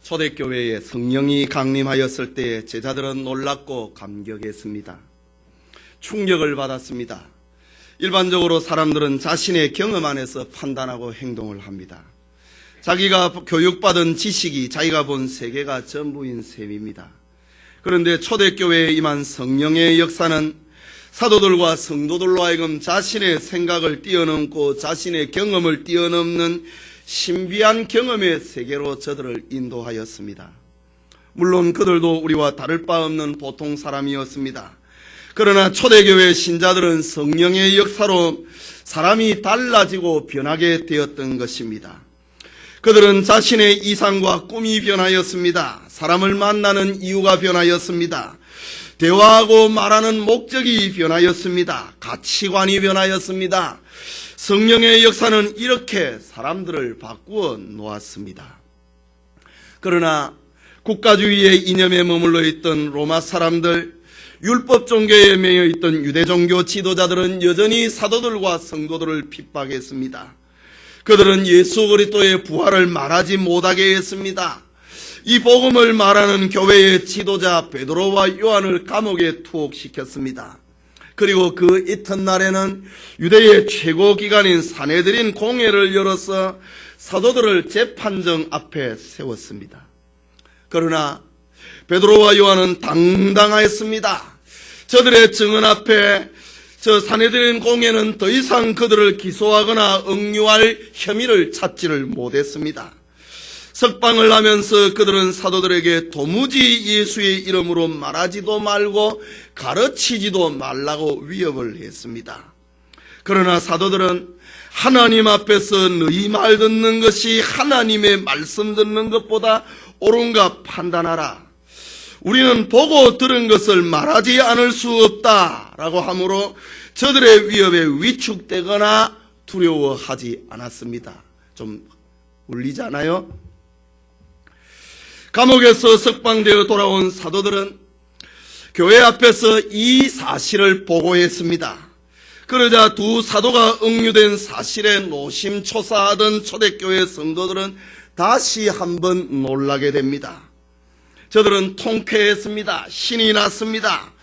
초대교회에 성령이 강림하였을 때에 제자들은 놀랍고 감격했습니다. 충격을 받았습니다. 일반적으로 사람들은 자신의 경험 안에서 판단하고 행동을 합니다. 자기가 교육받은 지식이 자기가 본 세계가 전부인 셈입니다. 그런데 초대교회에 임한 성령의 역사는 사도들과 성도들로 하여금 자신의 생각을 뛰어넘고 자신의 경험을 뛰어넘는 신비한 경험의 세계로 저들을 인도하였습니다. 물론 그들도 우리와 다를 바 없는 보통 사람이었습니다. 그러나 초대교회 신자들은 성령의 역사로 사람이 달라지고 변하게 되었던 것입니다. 그들은 자신의 이상과 꿈이 변하였습니다. 사람을 만나는 이유가 변하였습니다. 대화하고 말하는 목적이 변하였습니다. 가치관이 변하였습니다. 성령의 역사는 이렇게 사람들을 바꾸어 놓았습니다. 그러나 국가주의의 이념에 머물러 있던 로마 사람들, 율법 종교에 매여 있던 유대 종교 지도자들은 여전히 사도들과 성도들을 핍박했습니다. 그들은 예수 그리스도의 부활을 말하지 못하게 했습니다. 이 복음을 말하는 교회의 지도자 베드로와 요한을 감옥에 투옥시켰습니다. 그리고 그 이튿날에는 유대의 최고 기관인 산헤드린 공회를 열어서 사도들을 재판정 앞에 세웠습니다. 그러나 베드로와 요한은 당당하였습니다. 저들의 증언 앞에 저 산헤드린 공회는 더 이상 그들을 기소하거나 억류할 혐의를 찾지를 못했습니다. 석방을 하면서 그들은 사도들에게 도무지 예수의 이름으로 말하지도 말고 가르치지도 말라고 위협을 했습니다. 그러나 사도들은 하나님 앞에서 너희 말 듣는 것이 하나님의 말씀 듣는 것보다 옳은가 판단하라. 우리는 보고 들은 것을 말하지 않을 수 없다라고 하므로 저들의 위협에 위축되거나 두려워하지 않았습니다. 좀 울리잖아요? 감옥에서 석방되어 돌아온 사도들은 교회 앞에서 이 사실을 보고했습니다. 그러자 두 사도가 억류된 사실에 노심초사하던 초대교회 성도들은 다시 한번 놀라게 됩니다. 저들은 통쾌했습니다. 신이 났습니다.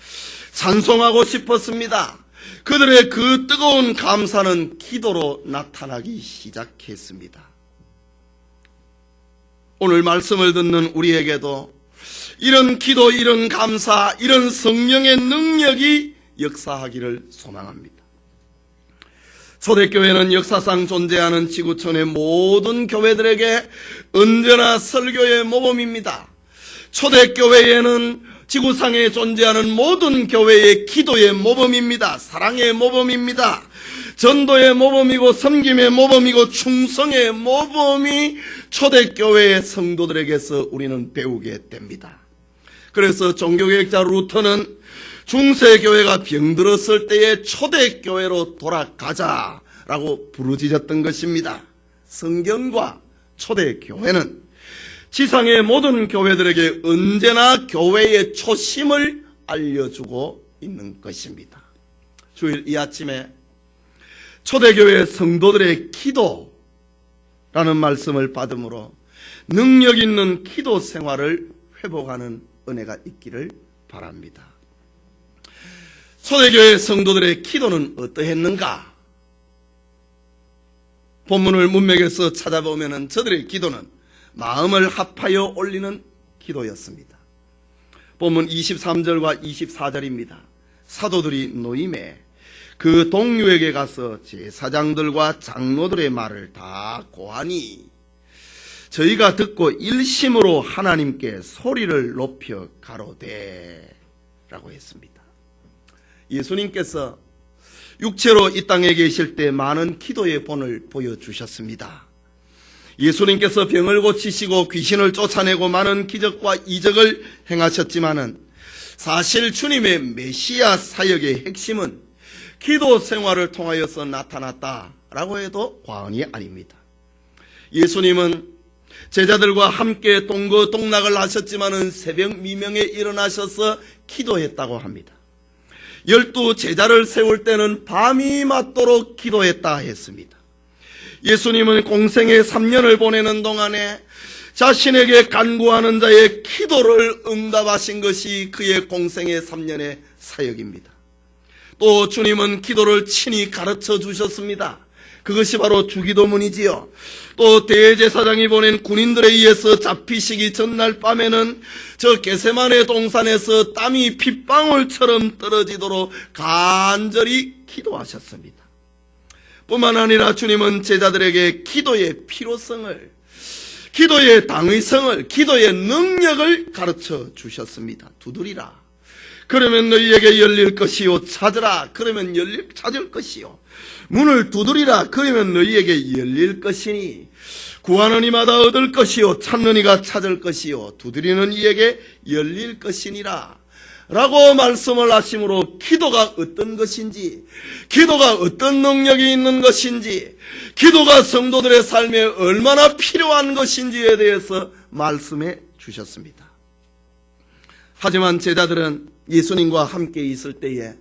찬송하고 싶었습니다. 그들의 그 뜨거운 감사는 기도로 나타나기 시작했습니다. 오늘 말씀을 듣는 우리에게도 이런 기도, 이런 감사, 이런 성령의 능력이 역사하기를 소망합니다. 초대교회는 역사상 존재하는 지구촌의 모든 교회들에게 언제나 설교의 모범입니다. 초대교회에는 지구상에 존재하는 모든 교회의 기도의 모범입니다. 사랑의 모범입니다. 전도의 모범이고 섬김의 모범이고 충성의 모범이 초대교회의 성도들에게서 우리는 배우게 됩니다. 그래서 종교개혁자 루터는 중세교회가 병들었을 때에 초대교회로 돌아가자라고 부르짖었던 것입니다. 성경과 초대교회는 지상의 모든 교회들에게 언제나 교회의 초심을 알려주고 있는 것입니다. 주일 이 아침에 초대교회 성도들의 기도라는 말씀을 받음으로 능력 있는 기도 생활을 회복하는 은혜가 있기를 바랍니다. 초대교회 성도들의 기도는 어떠했는가? 본문을 문맥에서 찾아보면 저들의 기도는 마음을 합하여 올리는 기도였습니다. 본문 23절과 24절입니다. 사도들이 노임에 그 동료에게 가서 제사장들과 장로들의 말을 다 고하니 저희가 듣고 일심으로 하나님께 소리를 높여 가로되 라고 했습니다. 예수님께서 육체로 이 땅에 계실 때 많은 기도의 본을 보여주셨습니다. 예수님께서 병을 고치시고 귀신을 쫓아내고 많은 기적과 이적을 행하셨지만은 사실 주님의 메시아 사역의 핵심은 기도 생활을 통하여서 나타났다라고 해도 과언이 아닙니다. 예수님은 제자들과 함께 동거동락을 하셨지만은 새벽 미명에 일어나셔서 기도했다고 합니다. 12 제자를 세울 때는 밤이 맞도록 기도했다 했습니다. 예수님은 공생의 3년을 보내는 동안에 자신에게 간구하는 자의 기도를 응답하신 것이 그의 공생의 3년의 사역입니다. 또 주님은 기도를 친히 가르쳐 주셨습니다. 그것이 바로 주기도문이지요. 또 대제사장이 보낸 군인들에 의해서 잡히시기 전날 밤에는 저 겟세마네 동산에서 땀이 핏방울처럼 떨어지도록 간절히 기도하셨습니다. 뿐만 아니라 주님은 제자들에게 기도의 필요성을, 기도의 당위성을, 기도의 능력을 가르쳐 주셨습니다. 두드리라, 그러면 너희에게 열릴 것이요. 찾으라, 그러면 찾을 것이요. 문을 두드리라, 그러면 너희에게 열릴 것이니 구하는 이마다 얻을 것이요. 찾는 이가 찾을 것이요. 두드리는 이에게 열릴 것이니라 라고 말씀을 하심으로 기도가 어떤 것인지, 기도가 어떤 능력이 있는 것인지, 기도가 성도들의 삶에 얼마나 필요한 것인지에 대해서 말씀해 주셨습니다. 하지만 제자들은 예수님과 함께 있을 때에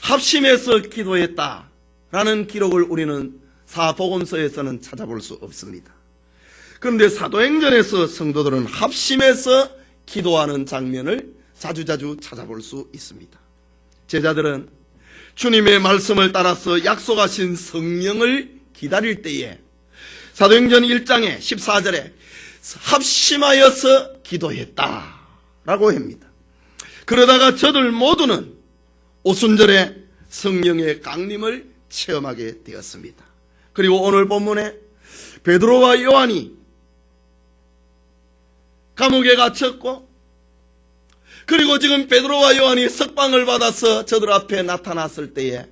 합심해서 기도했다라는 기록을 우리는 사복음서에서는 찾아볼 수 없습니다. 그런데 사도행전에서 성도들은 합심해서 기도하는 장면을 자주자주 찾아볼 수 있습니다. 제자들은 주님의 말씀을 따라서 약속하신 성령을 기다릴 때에 사도행전 1장의 14절에 합심하여서 기도했다라고 합니다. 그러다가 저들 모두는 오순절에 성령의 강림을 체험하게 되었습니다. 그리고 오늘 본문에 베드로와 요한이 감옥에 갇혔고, 그리고 지금 베드로와 요한이 석방을 받아서 저들 앞에 나타났을 때에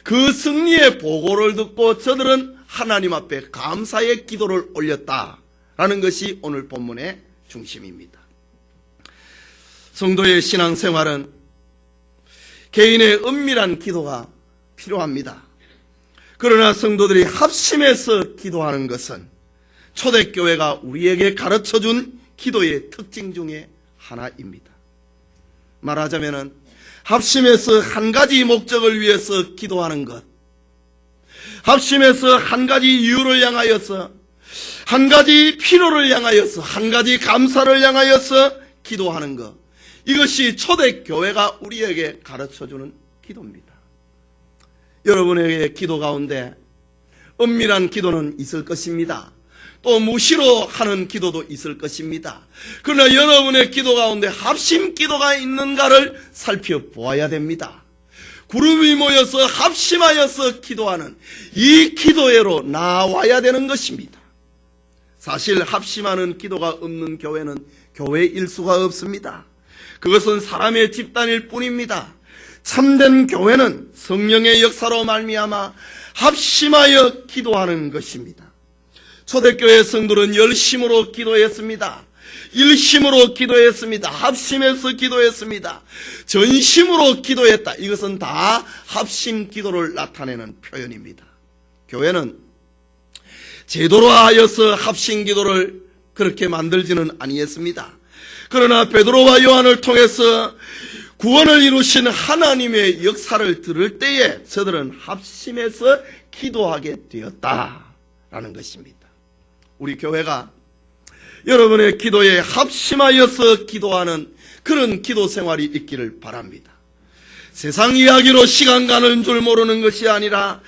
그 승리의 보고를 듣고 저들은 하나님 앞에 감사의 기도를 올렸다라는 것이 오늘 본문의 중심입니다. 성도의 신앙생활은 개인의 은밀한 기도가 필요합니다. 그러나 성도들이 합심해서 기도하는 것은 초대교회가 우리에게 가르쳐준 기도의 특징 중에 하나입니다. 말하자면 합심해서 한 가지 목적을 위해서 기도하는 것, 합심해서 한 가지 이유를 향하여서, 한 가지 필요를 향하여서, 한 가지 감사를 향하여서 기도하는 것, 이것이 초대교회가 우리에게 가르쳐주는 기도입니다. 여러분에게 기도 가운데 은밀한 기도는 있을 것입니다. 또 무시로 하는 기도도 있을 것입니다. 그러나 여러분의 기도 가운데 합심 기도가 있는가를 살펴보아야 됩니다. 그룹이 모여서 합심하여서 기도하는 이 기도회로 나와야 되는 것입니다. 사실 합심하는 기도가 없는 교회는 교회일 수가 없습니다. 그것은 사람의 집단일 뿐입니다. 참된 교회는 성령의 역사로 말미암아 합심하여 기도하는 것입니다. 초대교회 성도는 열심으로 기도했습니다. 일심으로 기도했습니다. 합심해서 기도했습니다. 전심으로 기도했다. 이것은 다 합심 기도를 나타내는 표현입니다. 교회는 제도로 하여서 합심 기도를 그렇게 만들지는 아니했습니다. 그러나 베드로와 요한을 통해서 구원을 이루신 하나님의 역사를 들을 때에 저들은 합심해서 기도하게 되었다라는 것입니다. 우리 교회가 여러분의 기도에 합심하여서 기도하는 그런 기도 생활이 있기를 바랍니다. 세상 이야기로 시간 가는 줄 모르는 것이 아니라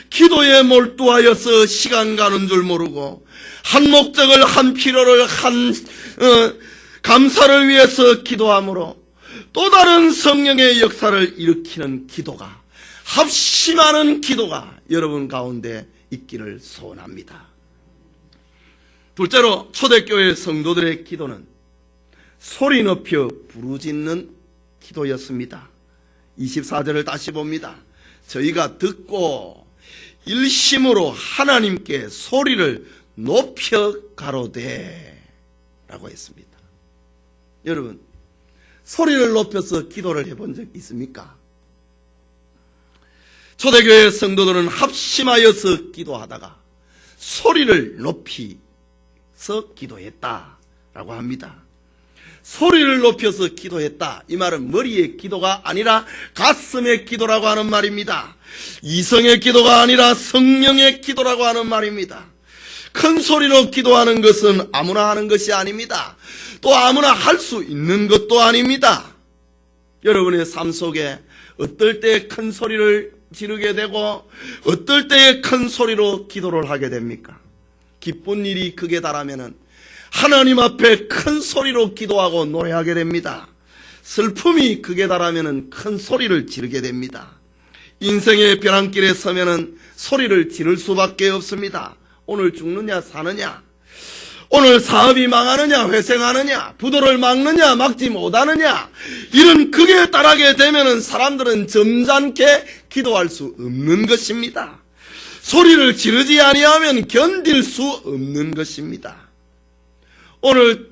기도에 몰두하여서 시간 가는 줄 모르고 한 목적을, 한 필요를, 감사를 위해서 기도함으로 또 다른 성령의 역사를 일으키는 기도가, 합심하는 기도가 여러분 가운데 있기를 소원합니다. 둘째로 초대교회 성도들의 기도는 소리 높여 부르짖는 기도였습니다. 24절을 다시 봅니다. 저희가 듣고 일심으로 하나님께 소리를 높여 가로되 라고 했습니다. 여러분, 소리를 높여서 기도를 해본 적 있습니까? 초대교회 성도들은 합심하여서 기도하다가 소리를 높여서 기도했다라고 합니다. 소리를 높여서 기도했다. 이 말은 머리의 기도가 아니라 가슴의 기도라고 하는 말입니다. 이성의 기도가 아니라 성령의 기도라고 하는 말입니다. 큰 소리로 기도하는 것은 아무나 하는 것이 아닙니다. 또 아무나 할 수 있는 것도 아닙니다. 여러분의 삶 속에 어떨 때 큰 소리를 지르게 되고 어떨 때에 큰 소리로 기도를 하게 됩니까? 기쁜 일이 극에 달하면은 하나님 앞에 큰 소리로 기도하고 노래하게 됩니다. 슬픔이 극에 달하면은 큰 소리를 지르게 됩니다. 인생의 벼랑길에 서면은 소리를 지를 수밖에 없습니다. 오늘 죽느냐 사느냐, 오늘 사업이 망하느냐 회생하느냐, 부도를 막느냐 막지 못하느냐, 이런 극에 달하게 되면은 사람들은 점잖게 기도할 수 없는 것입니다. 소리를 지르지 아니하면 견딜 수 없는 것입니다. 오늘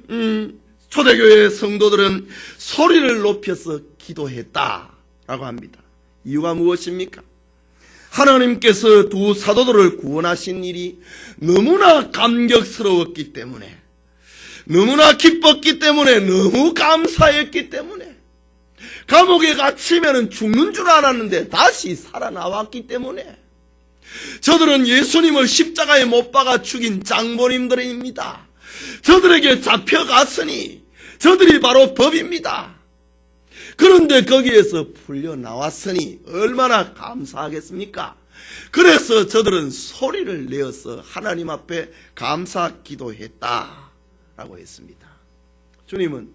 초대교회 성도들은 소리를 높여서 기도했다라고 합니다. 이유가 무엇입니까? 하나님께서 두 사도들을 구원하신 일이 너무나 감격스러웠기 때문에, 너무나 기뻤기 때문에, 너무 감사했기 때문에, 감옥에 갇히면 죽는 줄 알았는데 다시 살아나왔기 때문에, 저들은 예수님을 십자가에 못 박아 죽인 장본인들입니다. 저들에게 잡혀갔으니 저들이 바로 법입니다. 그런데 거기에서 풀려 나왔으니 얼마나 감사하겠습니까? 그래서 저들은 소리를 내어서 하나님 앞에 감사 기도했다라고 했습니다. 주님은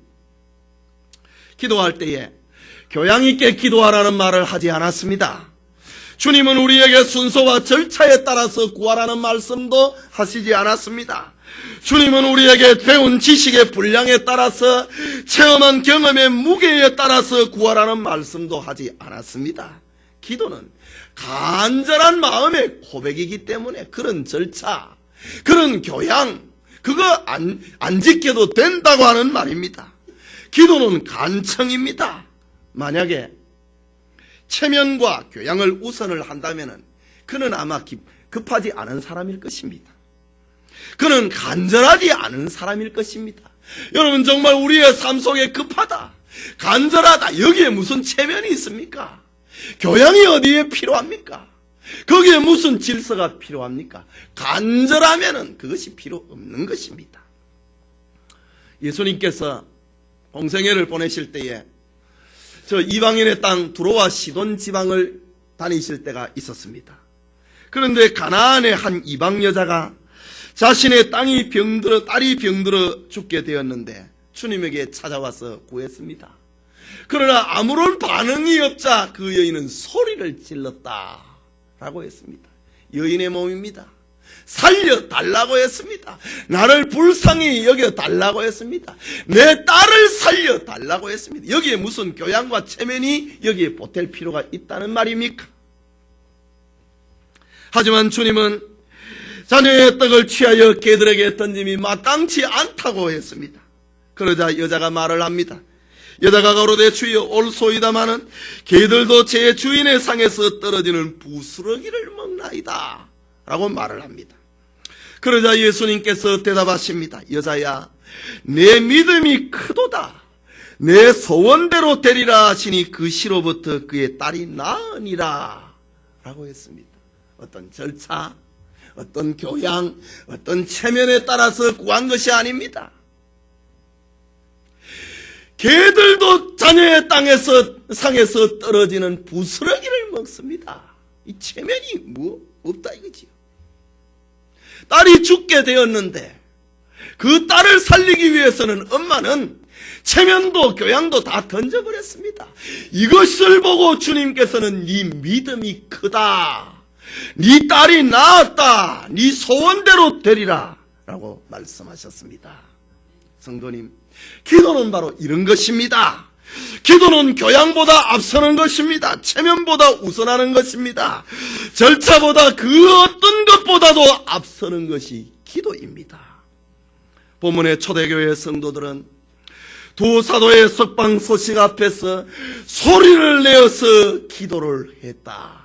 기도할 때에 교양 있게 기도하라는 말을 하지 않았습니다. 주님은 우리에게 순서와 절차에 따라서 구하라는 말씀도 하시지 않았습니다. 주님은 우리에게 배운 지식의 분량에 따라서, 체험한 경험의 무게에 따라서 구하라는 말씀도 하지 않았습니다. 기도는 간절한 마음의 고백이기 때문에 그런 절차, 그런 교양, 그거 안 지켜도 된다고 하는 말입니다. 기도는 간청입니다. 만약에 체면과 교양을 우선을 한다면 그는 아마 급하지 않은 사람일 것입니다. 그는 간절하지 않은 사람일 것입니다. 여러분, 정말 우리의 삶 속에 급하다, 간절하다, 여기에 무슨 체면이 있습니까? 교양이 어디에 필요합니까? 거기에 무슨 질서가 필요합니까? 간절하면은 그것이 필요 없는 것입니다. 예수님께서 공생애를 보내실 때에 저 이방인의 땅 두로와 시돈 지방을 다니실 때가 있었습니다. 그런데 가나안의 한 이방 여자가 자신의 딸이 병들어 죽게 되었는데 주님에게 찾아와서 구했습니다. 그러나 아무런 반응이 없자 그 여인은 소리를 질렀다라고 했습니다. 여인의 몸입니다. 살려달라고 했습니다. 나를 불쌍히 여겨달라고 했습니다. 내 딸을 살려달라고 했습니다. 여기에 무슨 교양과 체면이 여기에 보탤 필요가 있다는 말입니까? 하지만 주님은 자녀의 떡을 취하여 개들에게 던짐이 마땅치 않다고 했습니다. 그러자 여자가 말을 합니다. 여자가 가로되 주여 올소이다마는 개들도 제 주인의 상에서 떨어지는 부스러기를 먹나이다 라고 말을 합니다. 그러자 예수님께서 대답하십니다. 여자야, 내 믿음이 크도다. 내 소원대로 되리라 하시니 그 시로부터 그의 딸이 나으니라 라고 했습니다. 어떤 절차, 어떤 교양, 어떤 체면에 따라서 구한 것이 아닙니다. 개들도 자녀의 상에서 떨어지는 부스러기를 먹습니다. 이 체면이 없다 이거지요. 딸이 죽게 되었는데 그 딸을 살리기 위해서는 엄마는 체면도 교양도 다 던져버렸습니다. 이것을 보고 주님께서는 네 믿음이 크다, 네 딸이 나았다, 네 소원대로 되리라 라고 말씀하셨습니다. 성도님, 기도는 바로 이런 것입니다. 기도는 교양보다 앞서는 것입니다. 체면보다 우선하는 것입니다. 절차보다 그 어떤 것보다도 앞서는 것이 기도입니다. 본문의 초대교회 성도들은 두 사도의 석방 소식 앞에서 소리를 내어서 기도를 했다.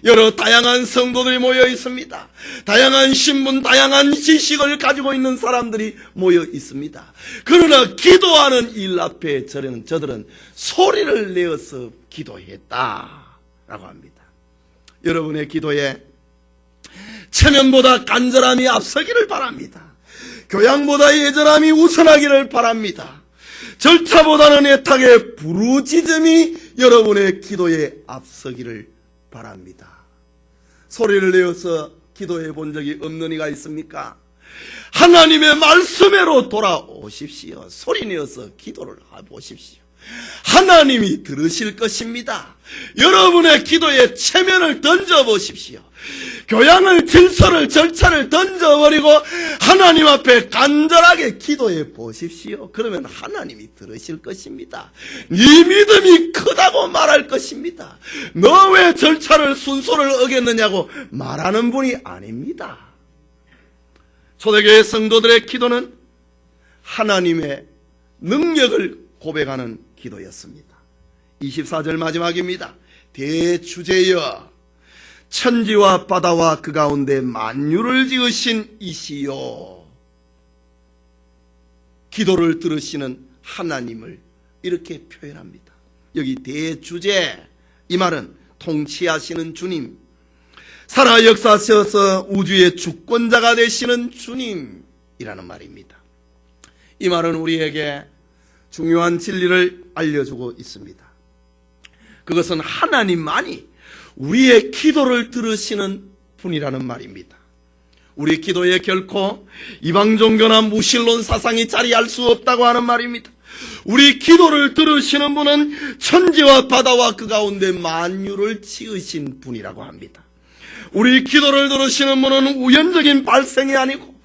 여러 다양한 성도들이 모여 있습니다. 다양한 신분, 다양한 지식을 가지고 있는 사람들이 모여 있습니다. 그러나 기도하는 일 앞에 저들은 소리를 내어서 기도했다라고 합니다. 여러분의 기도에 체면보다 간절함이 앞서기를 바랍니다. 교양보다 예절함이 우선하기를 바랍니다. 절차보다는 애착의 부르짖음이 여러분의 기도에 앞서기를 바랍니다. 소리를 내어서 기도해 본 적이 없는 이가 있습니까? 하나님의 말씀으로 돌아오십시오. 소리 내어서 기도를 해보십시오. 하나님이 들으실 것입니다. 여러분의 기도에 체면을 던져보십시오. 교양을, 질서를, 절차를 던져버리고 하나님 앞에 간절하게 기도해 보십시오. 그러면 하나님이 들으실 것입니다. 네 믿음이 크다고 말할 것입니다. 너 왜 절차를, 순서를 어겼느냐고 말하는 분이 아닙니다. 초대교회 성도들의 기도는 하나님의 능력을 고백하는 기도였습니다. 24절 마지막입니다. 대주제여 천지와 바다와 그 가운데 만유를 지으신 이시요. 기도를 들으시는 하나님을 이렇게 표현합니다. 여기 대주제, 이 말은 통치하시는 주님, 살아 역사하셔서 우주의 주권자가 되시는 주님이라는 말입니다. 이 말은 우리에게 중요한 진리를 알려주고 있습니다. 그것은 하나님만이 우리의 기도를 들으시는 분이라는 말입니다. 우리 기도에 결코 이방 종교나 무신론 사상이 자리할 수 없다고 하는 말입니다. 우리 기도를 들으시는 분은 천지와 바다와 그 가운데 만유를 지으신 분이라고 합니다. 우리 기도를 들으시는 분은 우연적인 발생이 아니고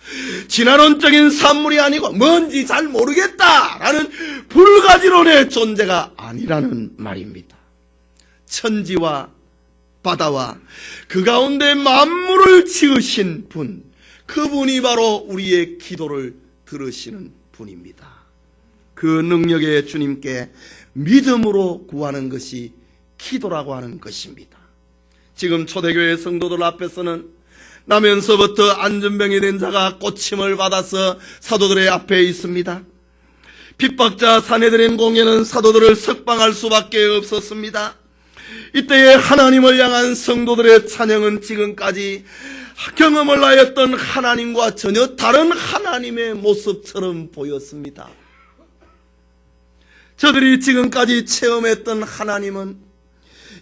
진화론적인 산물이 아니고 뭔지 잘 모르겠다라는 불가지론의 존재가 아니라는 말입니다. 천지와 바다와 그 가운데 만물을 지으신 분, 그분이 바로 우리의 기도를 들으시는 분입니다. 그 능력의 주님께 믿음으로 구하는 것이 기도라고 하는 것입니다. 지금 초대교회 성도들 앞에서는 나면서부터 안전병이 된 자가 고침을 받아서 사도들의 앞에 있습니다. 핍박자 사내들인 공예는 사도들을 석방할 수밖에 없었습니다. 이때에 하나님을 향한 성도들의 찬양은 지금까지 경험을 하였던 하나님과 전혀 다른 하나님의 모습처럼 보였습니다. 저들이 지금까지 체험했던 하나님은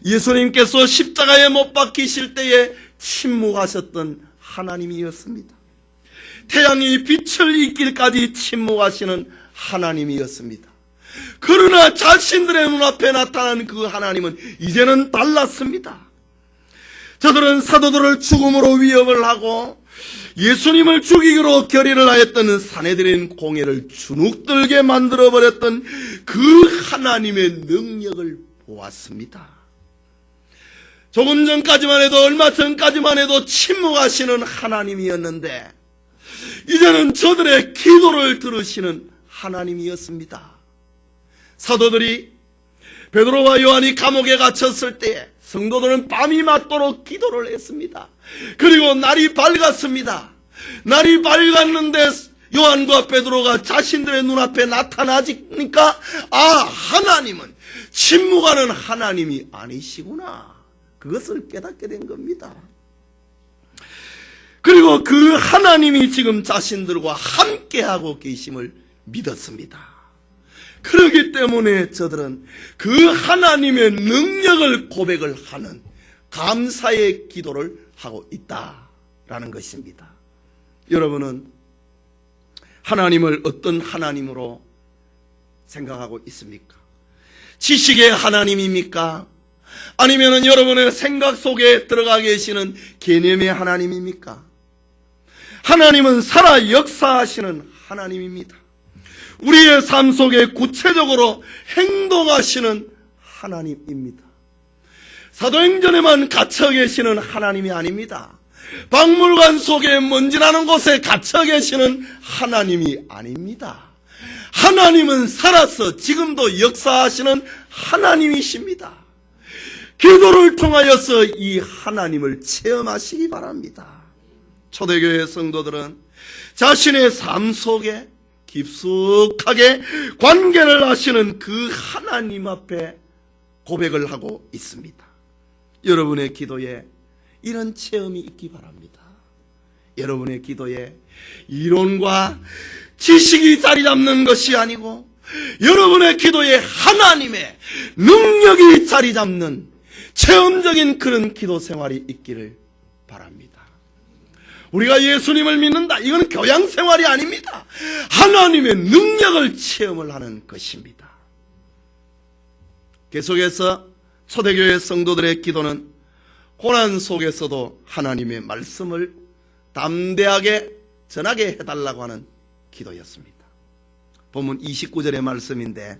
예수님께서 십자가에 못 박히실 때에 침묵하셨던 하나님이었습니다. 태양이 빛을 잇길까지 침묵하시는 하나님이었습니다. 그러나 자신들의 눈앞에 나타난 그 하나님은 이제는 달랐습니다. 저들은 사도들을 죽음으로 위협을 하고 예수님을 죽이기로 결의를 하였던 사내들인 공예를 주눅들게 만들어버렸던 그 하나님의 능력을 보았습니다. 조금 전까지만 해도, 얼마 전까지만 해도 침묵하시는 하나님이었는데 이제는 저들의 기도를 들으시는 하나님이었습니다. 사도들이 베드로와 요한이 감옥에 갇혔을 때에 성도들은 밤이 맞도록 기도를 했습니다. 그리고 날이 밝았습니다. 날이 밝았는데 요한과 베드로가 자신들의 눈앞에 나타나니까 하나님은 침묵하는 하나님이 아니시구나, 그것을 깨닫게 된 겁니다. 그리고 그 하나님이 지금 자신들과 함께하고 계심을 믿었습니다. 그렇기 때문에 저들은 그 하나님의 능력을 고백을 하는 감사의 기도를 하고 있다라는 것입니다. 여러분은 하나님을 어떤 하나님으로 생각하고 있습니까? 지식의 하나님입니까? 아니면 여러분의 생각 속에 들어가 계시는 개념의 하나님입니까? 하나님은 살아 역사하시는 하나님입니다. 우리의 삶 속에 구체적으로 행동하시는 하나님입니다. 사도행전에만 갇혀 계시는 하나님이 아닙니다. 박물관 속에 먼지나는 곳에 갇혀 계시는 하나님이 아닙니다. 하나님은 살아서 지금도 역사하시는 하나님이십니다. 기도를 통하여서 이 하나님을 체험하시기 바랍니다. 초대교회 성도들은 자신의 삶 속에 깊숙하게 관계를 하시는 그 하나님 앞에 고백을 하고 있습니다. 여러분의 기도에 이런 체험이 있기 바랍니다. 여러분의 기도에 이론과 지식이 자리 잡는 것이 아니고 여러분의 기도에 하나님의 능력이 자리 잡는 체험적인 그런 기도 생활이 있기를 바랍니다. 우리가 예수님을 믿는다, 이건 교양 생활이 아닙니다. 하나님의 능력을 체험을 하는 것입니다. 계속해서 초대교회 성도들의 기도는 고난 속에서도 하나님의 말씀을 담대하게 전하게 해달라고 하는 기도였습니다. 본문 29절의 말씀인데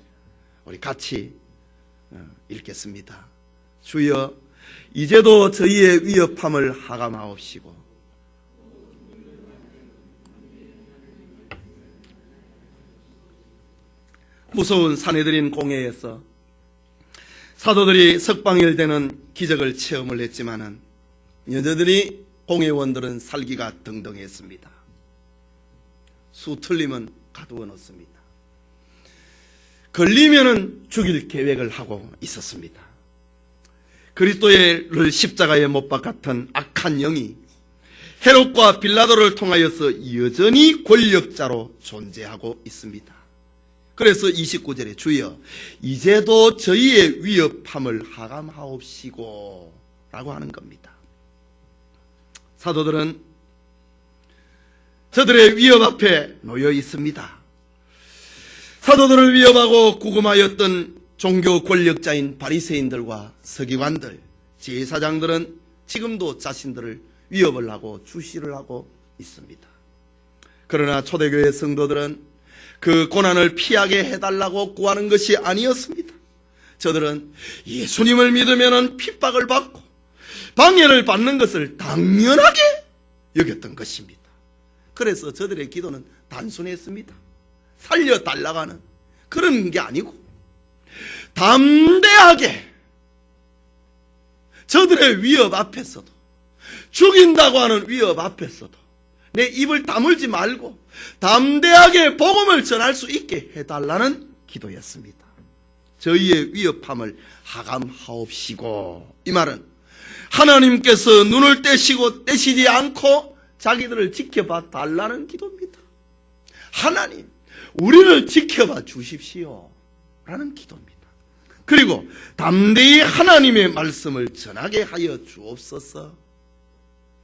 우리 같이 읽겠습니다. 주여, 이제도 저희의 위협함을 하감하옵시고 무서운 사내들인 공회에서 사도들이 석방일되는 기적을 체험을 했지만은 여자들이 공회원들은 살기가 등등했습니다. 수 틀리면 가두어 놓습니다. 걸리면은 죽일 계획을 하고 있었습니다. 그리스도를 십자가에 못 박았던 악한 영이 헤롯과 빌라도를 통하여서 여전히 권력자로 존재하고 있습니다. 그래서 29절에 주여, 이제도 저희의 위협함을 하감하옵시고 라고 하는 겁니다. 사도들은 저들의 위협 앞에 놓여 있습니다. 사도들을 위협하고 구금하였던 종교 권력자인 바리새인들과 서기관들, 제사장들은 지금도 자신들을 위협을 하고 주시를 하고 있습니다. 그러나 초대교회 성도들은 그 고난을 피하게 해달라고 구하는 것이 아니었습니다. 저들은 예수님을 믿으면 핍박을 받고 방해를 받는 것을 당연하게 여겼던 것입니다. 그래서 저들의 기도는 단순했습니다. 살려달라고 하는 그런 게 아니고 담대하게 저들의 위협 앞에서도, 죽인다고 하는 위협 앞에서도 내 입을 다물지 말고 담대하게 복음을 전할 수 있게 해달라는 기도였습니다. 저희의 위협함을 하감하옵시고, 이 말은 하나님께서 눈을 떼시지 않고 자기들을 지켜봐 달라는 기도입니다. 하나님, 우리를 지켜봐 주십시오 라는 기도입니다. 그리고 담대히 하나님의 말씀을 전하게 하여 주옵소서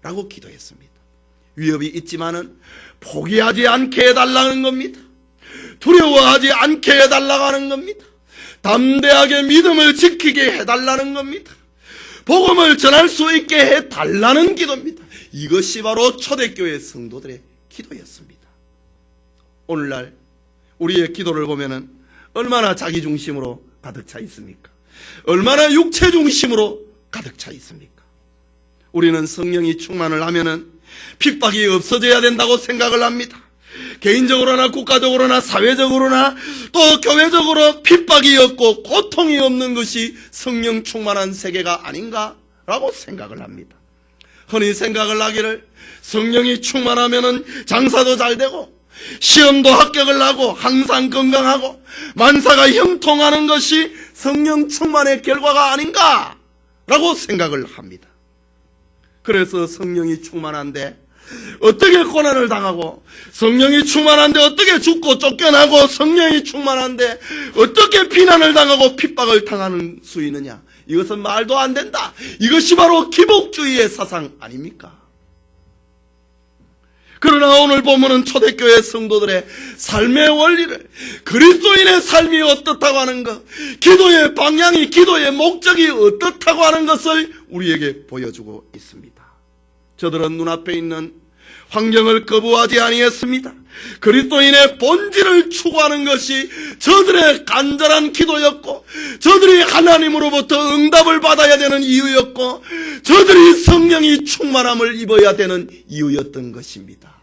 라고 기도했습니다. 위협이 있지만은 포기하지 않게 해달라는 겁니다. 두려워하지 않게 해달라고 하는 겁니다. 담대하게 믿음을 지키게 해달라는 겁니다. 복음을 전할 수 있게 해달라는 기도입니다. 이것이 바로 초대교회 성도들의 기도였습니다. 오늘날 우리의 기도를 보면은 얼마나 자기중심으로 가득 차 있습니까? 얼마나 육체 중심으로 가득 차 있습니까? 우리는 성령이 충만을 하면은 핍박이 없어져야 된다고 생각을 합니다. 개인적으로나 국가적으로나 사회적으로나 또 교회적으로 핍박이 없고 고통이 없는 것이 성령 충만한 세계가 아닌가라고 생각을 합니다. 흔히 생각을 하기를 성령이 충만하면은 장사도 잘 되고 시험도 합격을 하고 항상 건강하고 만사가 형통하는 것이 성령 충만의 결과가 아닌가라고 생각을 합니다. 그래서 성령이 충만한데 어떻게 고난을 당하고, 성령이 충만한데 어떻게 죽고 쫓겨나고, 성령이 충만한데 어떻게 비난을 당하고 핍박을 당하는 수 있느냐, 이것은 말도 안 된다. 이것이 바로 기복주의의 사상 아닙니까? 그러나 오늘 보면은 초대교회 성도들의 삶의 원리를, 그리스도인의 삶이 어떻다고 하는 것, 기도의 방향이, 기도의 목적이 어떻다고 하는 것을 우리에게 보여주고 있습니다. 저들은 눈앞에 있는 환경을 거부하지 아니했습니다. 그리스도인의 본질을 추구하는 것이 저들의 간절한 기도였고, 저들이 하나님으로부터 응답을 받아야 되는 이유였고, 저들이 성령이 충만함을 입어야 되는 이유였던 것입니다.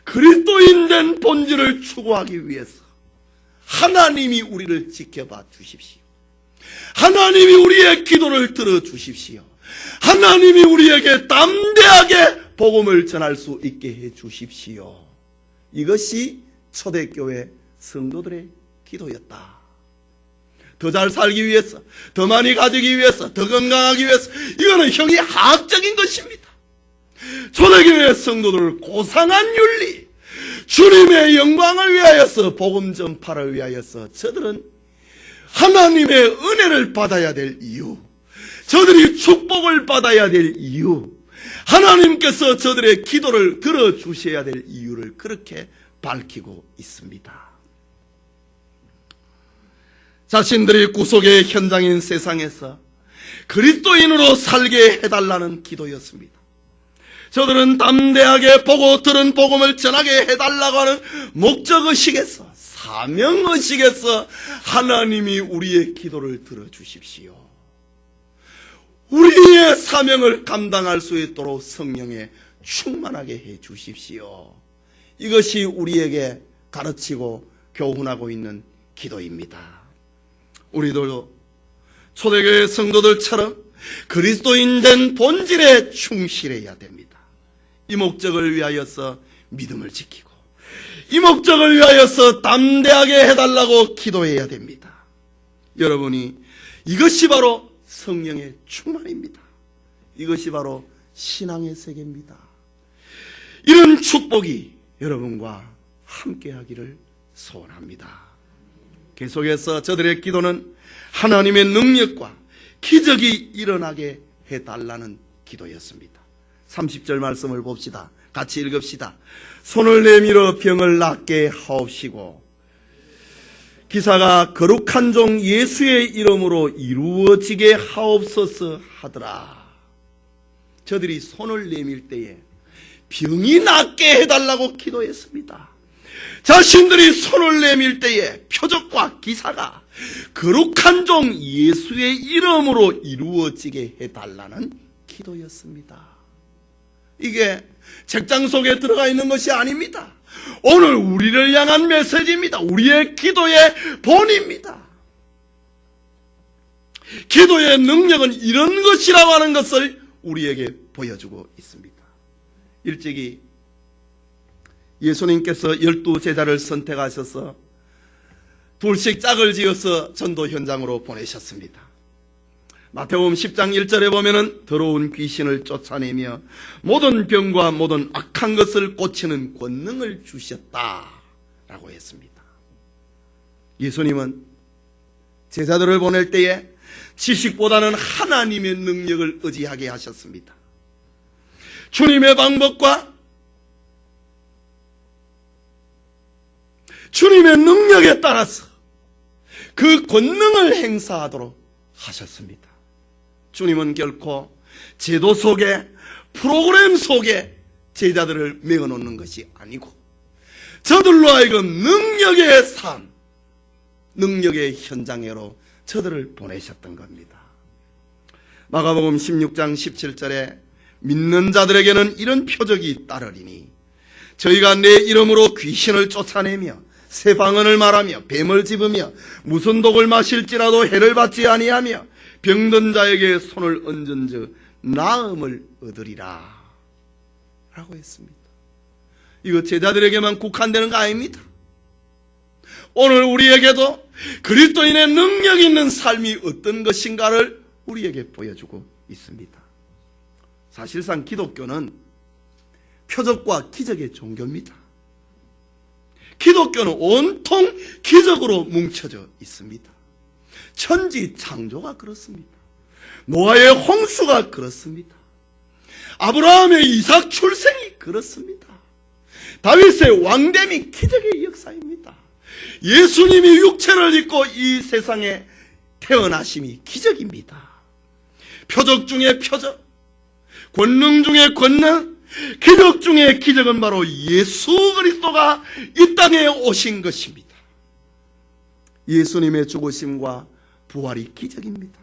그리스도인 된 본질을 추구하기 위해서 하나님이 우리를 지켜봐 주십시오. 하나님이 우리의 기도를 들어주십시오. 하나님이 우리에게 담대하게 복음을 전할 수 있게 해 주십시오. 이것이 초대교회 성도들의 기도였다. 더 잘 살기 위해서, 더 많이 가지기 위해서, 더 건강하기 위해서, 이거는 형이 하학적인 것입니다. 초대교회 성도들 고상한 윤리, 주님의 영광을 위하여서, 복음 전파를 위하여서 저들은 하나님의 은혜를 받아야 될 이유, 저들이 축복을 받아야 될 이유, 하나님께서 저들의 기도를 들어주셔야 될 이유를 그렇게 밝히고 있습니다. 자신들이 구속의 현장인 세상에서 그리스도인으로 살게 해달라는 기도였습니다. 저들은 담대하게 보고 들은 복음을 전하게 해달라고 하는 목적의식에서, 사명의식에서 하나님이 우리의 기도를 들어주십시오, 우리의 사명을 감당할 수 있도록 성령에 충만하게 해 주십시오, 이것이 우리에게 가르치고 교훈하고 있는 기도입니다. 우리도 초대교회 성도들처럼 그리스도인 된 본질에 충실해야 됩니다. 이 목적을 위하여서 믿음을 지키고, 이 목적을 위하여서 담대하게 해달라고 기도해야 됩니다. 여러분이 이것이 바로 성령의 충만입니다. 이것이 바로 신앙의 세계입니다. 이런 축복이 여러분과 함께하기를 소원합니다. 계속해서 저들의 기도는 하나님의 능력과 기적이 일어나게 해달라는 기도였습니다. 30절 말씀을 봅시다. 같이 읽읍시다. 손을 내밀어 병을 낫게 하옵시고 기사가 거룩한 종 예수의 이름으로 이루어지게 하옵소서 하더라. 저들이 손을 내밀 때에 병이 낫게 해달라고 기도했습니다. 자신들이 손을 내밀 때에 표적과 기사가 거룩한 종 예수의 이름으로 이루어지게 해달라는 기도였습니다. 이게 책장 속에 들어가 있는 것이 아닙니다. 오늘 우리를 향한 메시지입니다. 우리의 기도의 본입니다. 기도의 능력은 이런 것이라고 하는 것을 우리에게 보여주고 있습니다. 일찍이 예수님께서 12제자를 선택하셔서 둘씩 짝을 지어서 전도 현장으로 보내셨습니다. 마태복음 10장 1절에 보면은 더러운 귀신을 쫓아내며 모든 병과 모든 악한 것을 고치는 권능을 주셨다라고 했습니다. 예수님은 제자들을 보낼 때에 지식보다는 하나님의 능력을 의지하게 하셨습니다. 주님의 방법과 주님의 능력에 따라서 그 권능을 행사하도록 하셨습니다. 주님은 결코 제도 속에, 프로그램 속에 제자들을 메어놓는 것이 아니고 저들로 하여금 능력의 삶, 능력의 현장으로 저들을 보내셨던 겁니다. 마가복음 16장 17절에 믿는 자들에게는 이런 표적이 따르리니 저희가 내 이름으로 귀신을 쫓아내며 새 방언을 말하며 뱀을 집으며 무슨 독을 마실지라도 해를 받지 아니하며 병든 자에게 손을 얹은 즉 나음을 얻으리라 라고 했습니다. 이거 제자들에게만 국한되는 거 아닙니다. 오늘 우리에게도 그리스도인의 능력 있는 삶이 어떤 것인가를 우리에게 보여주고 있습니다. 사실상 기독교는 표적과 기적의 종교입니다. 기독교는 온통 기적으로 뭉쳐져 있습니다. 천지 창조가 그렇습니다. 노아의 홍수가 그렇습니다. 아브라함의 이삭 출생이 그렇습니다. 다윗의 왕됨이 기적의 역사입니다. 예수님이 육체를 입고 이 세상에 태어나심이 기적입니다. 표적 중에 표적, 권능 중에 권능, 기적 중에 기적은 바로 예수 그리스도가 이 땅에 오신 것입니다. 예수님의 죽으심과 부활이 기적입니다.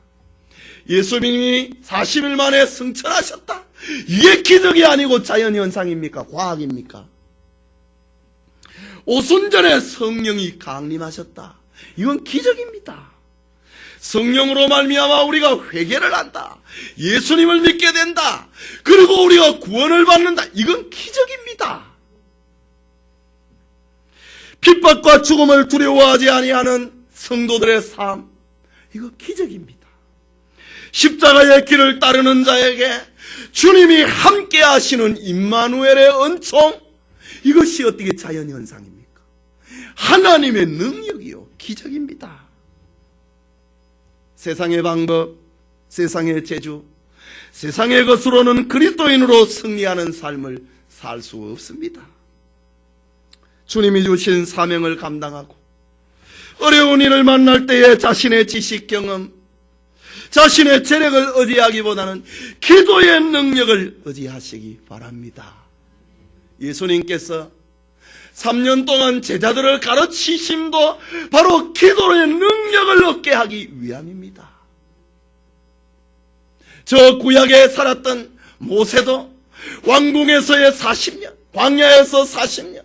예수님이 40일 만에 승천하셨다. 이게 기적이 아니고 자연현상입니까? 과학입니까? 오순절에 성령이 강림하셨다. 이건 기적입니다. 성령으로 말미암아 우리가 회개를 한다. 예수님을 믿게 된다. 그리고 우리가 구원을 받는다. 이건 기적입니다. 핍박과 죽음을 두려워하지 아니하는 성도들의 삶, 이거 기적입니다. 십자가의 길을 따르는 자에게 주님이 함께 하시는 임마누엘의 은총, 이것이 어떻게 자연현상입니까? 하나님의 능력이요, 기적입니다. 세상의 방법, 세상의 재주, 세상의 것으로는 그리스도인으로 승리하는 삶을 살 수 없습니다. 주님이 주신 사명을 감당하고 어려운 일을 만날 때에 자신의 지식 경험, 자신의 재력을 의지하기보다는 기도의 능력을 의지하시기 바랍니다. 예수님께서 3년 동안 제자들을 가르치심도 바로 기도의 능력을 얻게 하기 위함입니다. 저 구약에 살았던 모세도 왕궁에서의 40년, 광야에서 40년,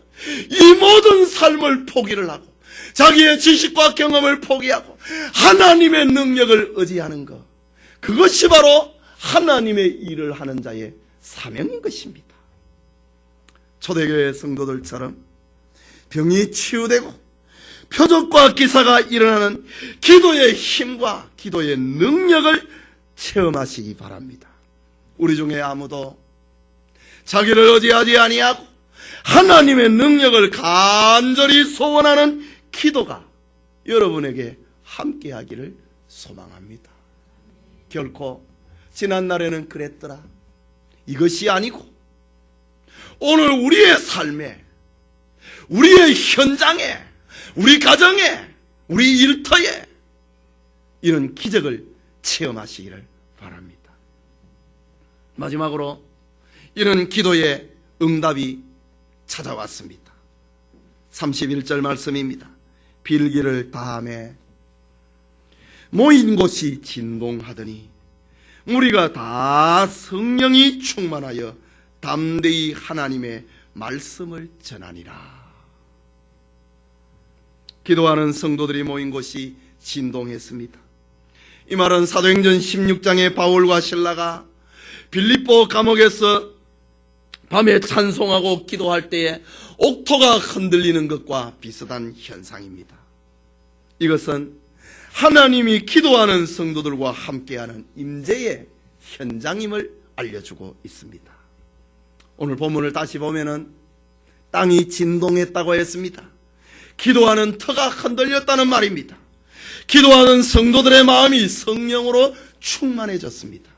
이 모든 삶을 포기를 하고 자기의 지식과 경험을 포기하고 하나님의 능력을 의지하는 것, 그것이 바로 하나님의 일을 하는 자의 사명인 것입니다. 초대교회 성도들처럼 병이 치유되고 표적과 기사가 일어나는 기도의 힘과 기도의 능력을 체험하시기 바랍니다. 우리 중에 아무도 자기를 의지하지 아니하고 하나님의 능력을 간절히 소원하는 기도가 여러분에게 함께하기를 소망합니다. 결코 지난날에는 그랬더라, 이것이 아니고 오늘 우리의 삶에, 우리의 현장에, 우리 가정에, 우리 일터에 이런 기적을 체험하시기를 바랍니다. 마지막으로 이런 기도의 응답이 찾아왔습니다. 31절 말씀입니다. 빌기를 다하매 모인 곳이 진동하더니 무리가 다 성령이 충만하여 담대히 하나님의 말씀을 전하니라. 기도하는 성도들이 모인 곳이 진동했습니다. 이 말은 사도행전 16장의 바울과 실라가 빌립보 감옥에서 밤에 찬송하고 기도할 때에 옥토가 흔들리는 것과 비슷한 현상입니다. 이것은 하나님이 기도하는 성도들과 함께하는 임재의 현장임을 알려주고 있습니다. 오늘 본문을 다시 보면은 땅이 진동했다고 했습니다. 기도하는 터가 흔들렸다는 말입니다. 기도하는 성도들의 마음이 성령으로 충만해졌습니다.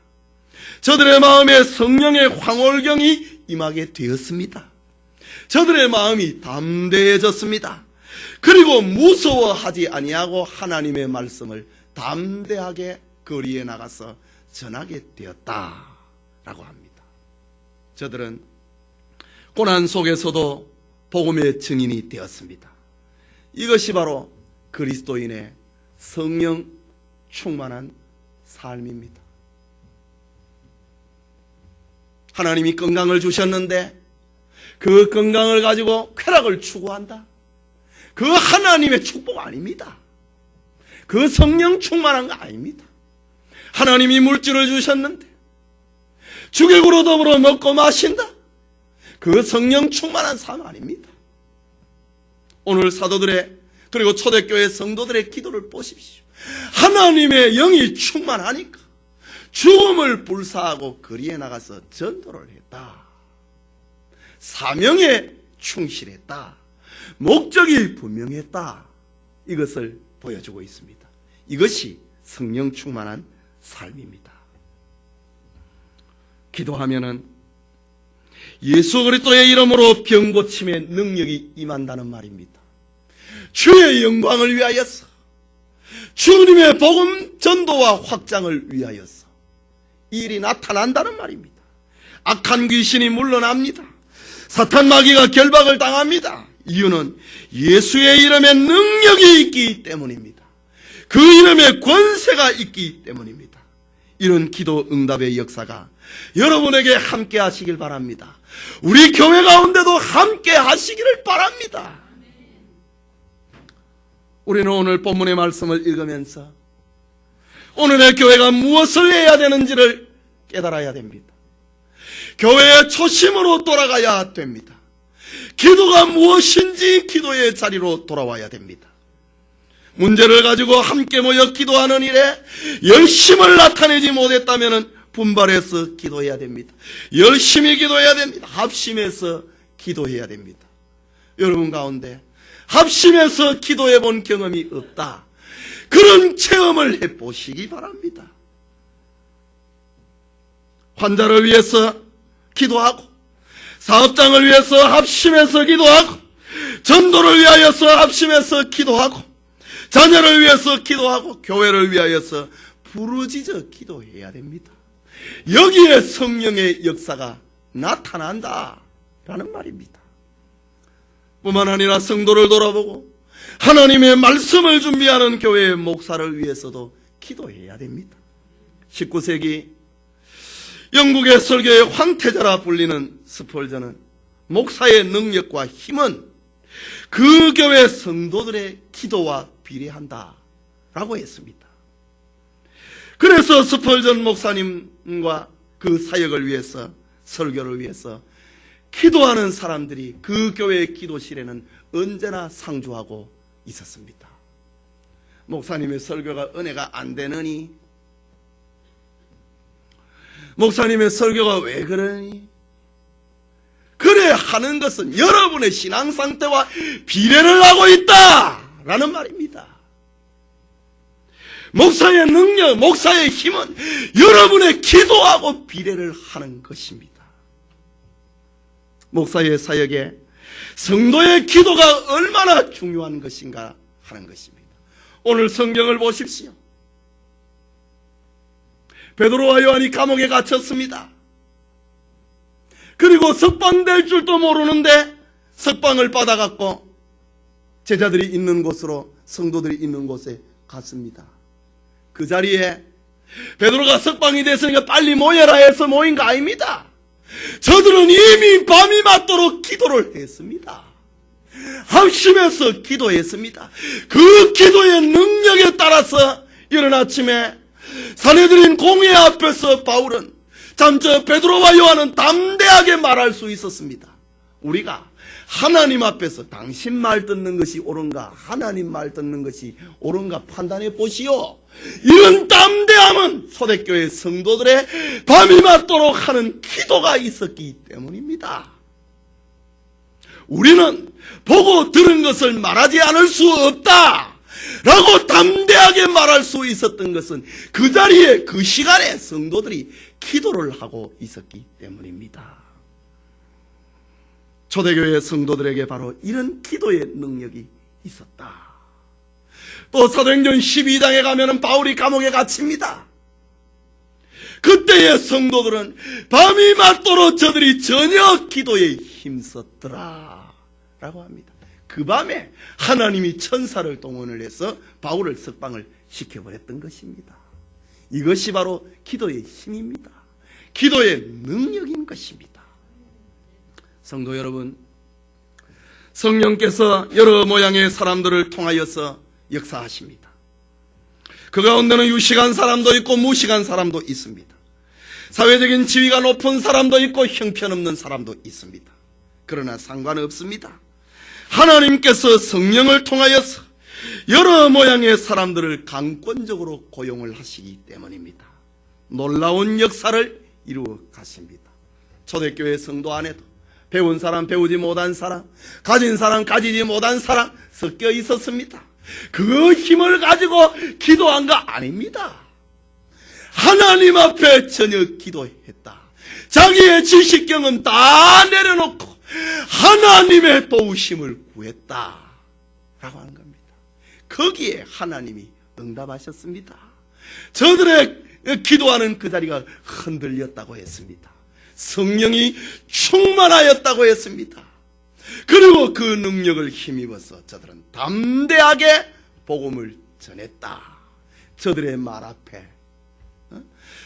저들의 마음에 성령의 황홀경이 임하게 되었습니다. 저들의 마음이 담대해졌습니다. 그리고 무서워하지 아니하고 하나님의 말씀을 담대하게 거리에 나가서 전하게 되었다라고 합니다. 저들은 고난 속에서도 복음의 증인이 되었습니다. 이것이 바로 그리스도인의 성령 충만한 삶입니다. 하나님이 건강을 주셨는데 그 건강을 가지고 쾌락을 추구한다? 그 하나님의 축복 아닙니다. 그 성령 충만한 거 아닙니다. 하나님이 물질을 주셨는데 주객으로 더불어 먹고 마신다? 그 성령 충만한 삶 아닙니다. 오늘 사도들의 그리고 초대교회 성도들의 기도를 보십시오. 하나님의 영이 충만하니까 죽음을 불사하고 거리에 나가서 전도를 했다. 사명에 충실했다. 목적이 분명했다. 이것을 보여주고 있습니다. 이것이 성령 충만한 삶입니다. 기도하면은 예수 그리스도의 이름으로 병 고침의 능력이 임한다는 말입니다. 주의 영광을 위하여서, 주님의 복음 전도와 확장을 위하여서 이 일이 나타난다는 말입니다. 악한 귀신이 물러납니다. 사탄 마귀가 결박을 당합니다. 이유는 예수의 이름에 능력이 있기 때문입니다. 그 이름에 권세가 있기 때문입니다. 이런 기도 응답의 역사가 여러분에게 함께 하시길 바랍니다. 우리 교회 가운데도 함께 하시기를 바랍니다. 우리는 오늘 본문의 말씀을 읽으면서 오늘의 교회가 무엇을 해야 되는지를 깨달아야 됩니다. 교회의 초심으로 돌아가야 됩니다. 기도가 무엇인지 기도의 자리로 돌아와야 됩니다. 문제를 가지고 함께 모여 기도하는 일에 열심을 나타내지 못했다면 분발해서 기도해야 됩니다. 열심히 기도해야 됩니다. 합심해서 기도해야 됩니다. 여러분 가운데 합심해서 기도해 본 경험이 없다, 그런 체험을 해보시기 바랍니다. 환자를 위해서 기도하고, 사업장을 위해서 합심해서 기도하고, 전도를 위하여서 합심해서 기도하고, 자녀를 위해서 기도하고, 교회를 위하여서 부르짖어 기도해야 됩니다. 여기에 성령의 역사가 나타난다라는 말입니다. 뿐만 아니라 성도를 돌아보고 하나님의 말씀을 준비하는 교회의 목사를 위해서도 기도해야 됩니다. 19세기 영국의 설교의 황태자라 불리는 스펄전은 목사의 능력과 힘은 그 교회 성도들의 기도와 비례한다라고 했습니다. 그래서 스펄전 목사님과 그 사역을 위해서, 설교를 위해서 기도하는 사람들이 그 교회의 기도실에는 언제나 상주하고 있었습니다. 목사님의 설교가 은혜가 안 되느니, 목사님의 설교가 왜 그러니, 그래 하는 것은 여러분의 신앙 상태와 비례를 하고 있다라는 말입니다. 목사의 능력, 목사의 힘은 여러분의 기도하고 비례를 하는 것입니다. 목사의 사역에 성도의 기도가 얼마나 중요한 것인가 하는 것입니다. 오늘 성경을 보십시오. 베드로와 요한이 감옥에 갇혔습니다. 그리고 석방될 줄도 모르는데 석방을 받아갖고 제자들이 있는 곳으로, 성도들이 있는 곳에 갔습니다. 그 자리에 베드로가 석방이 됐으니까 빨리 모여라 해서 모인 거 아닙니다. 저들은 이미 밤이 맞도록 기도를 했습니다. 합심해서 기도했습니다. 그 기도의 능력에 따라서 이른 아침에 사내들인 공회 앞에서 바울은, 참저 베드로와 요한은 담대하게 말할 수 있었습니다. 우리가 하나님 앞에서 당신 말 듣는 것이 옳은가, 하나님 말 듣는 것이 옳은가 판단해 보시오. 이런 담대함은 초대교회 성도들의 밤이 맞도록 하는 기도가 있었기 때문입니다. 우리는 보고 들은 것을 말하지 않을 수 없다 라고 담대하게 말할 수 있었던 것은 그 자리에, 그 시간에 성도들이 기도를 하고 있었기 때문입니다. 초대교회 성도들에게 바로 이런 기도의 능력이 있었다. 또 사도행전 12장에 가면은 바울이 감옥에 갇힙니다. 그때의 성도들은 밤이 맞도록 저들이 전혀 기도에 힘썼더라 라고 합니다. 그 밤에 하나님이 천사를 동원을 해서 바울을 석방을 시켜버렸던 것입니다. 이것이 바로 기도의 힘입니다. 기도의 능력인 것입니다. 성도 여러분, 성령께서 여러 모양의 사람들을 통하여서 역사하십니다. 그 가운데는 유식한 사람도 있고 무식한 사람도 있습니다. 사회적인 지위가 높은 사람도 있고 형편없는 사람도 있습니다. 그러나 상관없습니다. 하나님께서 성령을 통하여서 여러 모양의 사람들을 강권적으로 고용을 하시기 때문입니다. 놀라운 역사를 이루어 가십니다. 초대교회 성도 안에도 배운 사람, 배우지 못한 사람, 가진 사람, 가지지 못한 사람 섞여 있었습니다. 그 힘을 가지고 기도한 거 아닙니다. 하나님 앞에 전혀 기도했다. 자기의 지식 경험 다 내려놓고 하나님의 도우심을 구했다 라고 하는 겁니다. 거기에 하나님이 응답하셨습니다. 저들의 기도하는 그 자리가 흔들렸다고 했습니다. 성령이 충만하였다고 했습니다. 그리고 그 능력을 힘입어서 저들은 담대하게 복음을 전했다. 저들의 말 앞에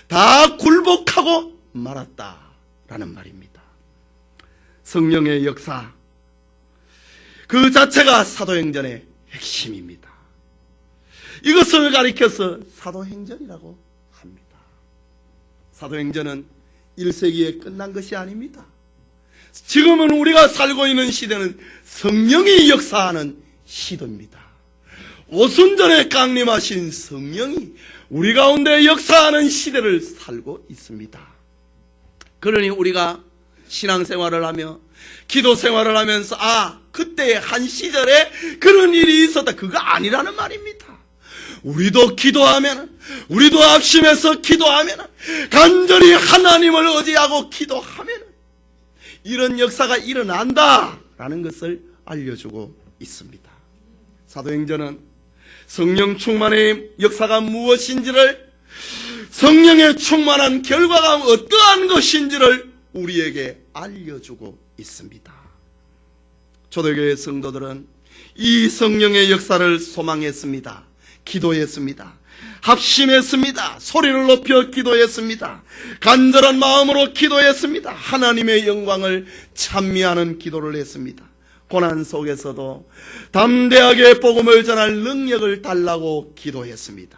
다 굴복하고 말았다라는 말입니다. 성령의 역사 그 자체가 사도행전의 핵심입니다. 이것을 가리켜서 사도행전이라고 합니다. 사도행전은 1세기에 끝난 것이 아닙니다. 지금은 우리가 살고 있는 시대는 성령이 역사하는 시대입니다. 오순절에 강림하신 성령이 우리 가운데 역사하는 시대를 살고 있습니다. 그러니 우리가 신앙생활을 하며 기도 생활을 하면서 그때 한 시절에 그런 일이 있었다, 그거 아니라는 말입니다. 우리도 기도하면, 우리도 합심해서 기도하면, 간절히 하나님을 의지하고 기도하면 이런 역사가 일어난다라는 것을 알려주고 있습니다. 사도행전은 성령 충만의 역사가 무엇인지를, 성령의 충만한 결과가 어떠한 것인지를 우리에게 알려주고 있습니다. 초대교회 성도들은 이 성령의 역사를 소망했습니다. 기도했습니다. 합심했습니다. 소리를 높여 기도했습니다. 간절한 마음으로 기도했습니다. 하나님의 영광을 찬미하는 기도를 했습니다. 고난 속에서도 담대하게 복음을 전할 능력을 달라고 기도했습니다.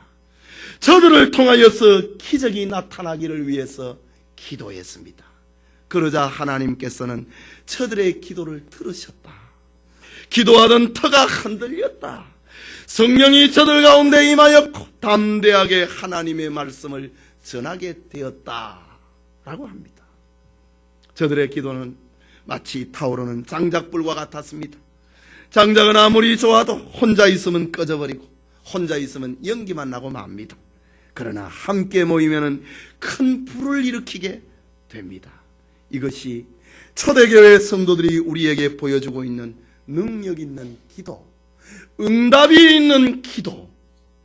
저들을 통하여서 기적이 나타나기를 위해서 기도했습니다. 그러자 하나님께서는 저들의 기도를 들으셨다. 기도하던 터가 흔들렸다. 성령이 저들 가운데 임하였고 담대하게 하나님의 말씀을 전하게 되었다라고 합니다. 저들의 기도는 마치 타오르는 장작불과 같았습니다. 장작은 아무리 좋아도 혼자 있으면 꺼져버리고 혼자 있으면 연기만 나고 맙니다. 그러나 함께 모이면 큰 불을 일으키게 됩니다. 이것이 초대교회 성도들이 우리에게 보여주고 있는 능력 있는 기도, 응답이 있는 기도,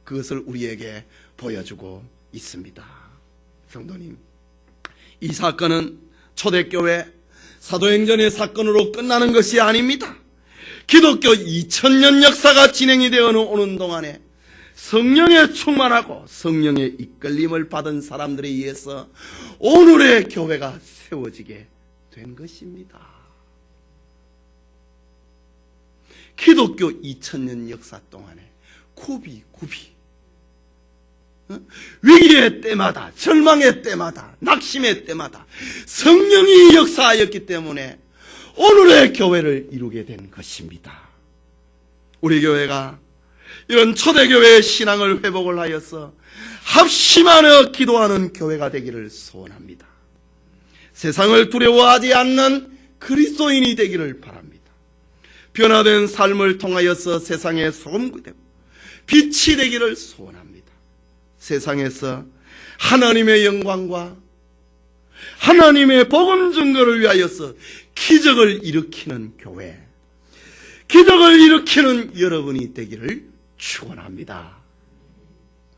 그것을 우리에게 보여주고 있습니다. 성도님, 이 사건은 초대교회 사도행전의 사건으로 끝나는 것이 아닙니다. 기독교 2000년 역사가 진행이 되어 오는 동안에 성령에 충만하고 성령의 이끌림을 받은 사람들에 의해서 오늘의 교회가 세워지게 된 것입니다. 기독교 2000년 역사 동안에 굽이 위기의 때마다, 절망의 때마다, 낙심의 때마다 성령이 역사하였기 때문에 오늘의 교회를 이루게 된 것입니다. 우리 교회가 이런 초대교회의 신앙을 회복을 하여서 합심하며 기도하는 교회가 되기를 소원합니다. 세상을 두려워하지 않는 그리스도인이 되기를 바랍니다. 변화된 삶을 통하여서 세상의 소금이 되고 빛이 되기를 소원합니다. 세상에서 하나님의 영광과 하나님의 복음 증거를 위하여서 기적을 일으키는 교회, 기적을 일으키는 여러분이 되기를 축원합니다.